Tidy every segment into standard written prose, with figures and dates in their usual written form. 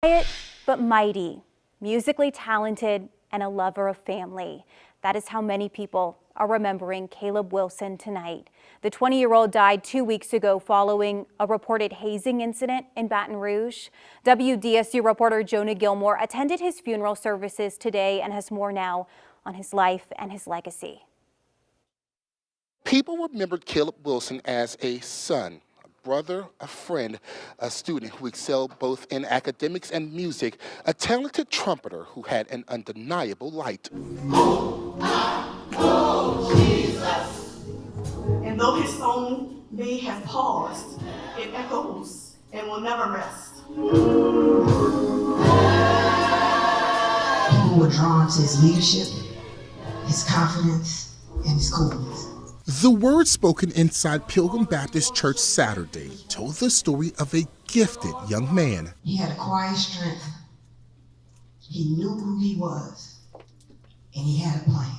Quiet but mighty, musically talented, and a lover of family. That is how many people are remembering Caleb Wilson tonight. The 20-year-old died 2 weeks ago following a reported hazing incident in Baton Rouge. WDSU reporter Jonah Gilmore attended his funeral services today and has more now on his life and his legacy. People remembered Caleb Wilson as a son, a brother, a friend, a student who excelled both in academics and music, a talented trumpeter who had an undeniable light. And though his song may have paused, it echoes and will never rest. People were drawn to his leadership, his confidence, and his coolness. The words spoken inside Pilgrim Baptist Church Saturday told the story of a gifted young man. He had a quiet strength. He knew who he was, and he had a plan.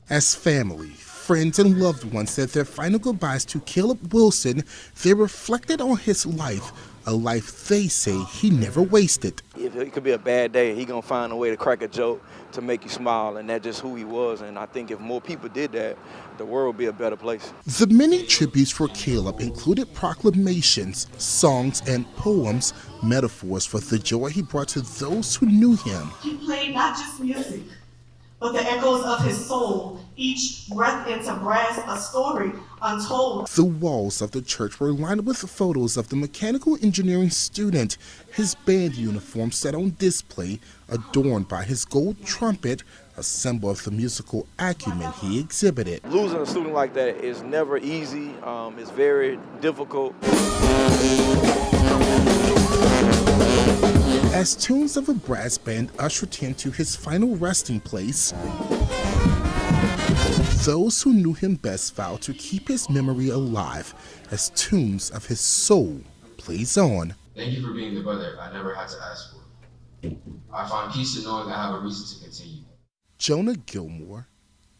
As family, friends, and loved ones said their final goodbyes to Caleb Wilson, they reflected on his life, a life they say he never wasted. If it could be a bad day, he gonna find a way to crack a joke to make you smile, and that's just who he was. And I think if more people did that, the world would be a better place. The many tributes for Caleb included proclamations, songs, and poems, metaphors for the joy he brought to those who knew him. He played not just music, but the echoes of his soul, each breath into brass, a story untold. The walls of the church were lined with photos of the mechanical engineering student, his band uniform set on display, adorned by his gold trumpet, a symbol of the musical acumen he exhibited. Losing a student like that is never easy. It's very difficult. As tunes of a brass band ushered him to his final resting place, those who knew him best vowed to keep his memory alive as tunes of his soul plays on. Thank you for being the brother I never had to ask for. I find peace in knowing I have a reason to continue. Jonah Gilmore,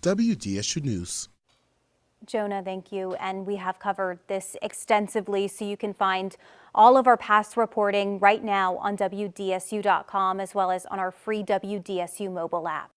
WDSU News. Jonah, thank you. And we have covered this extensively, so you can find all of our past reporting right now on WDSU.com as well as on our free WDSU mobile app.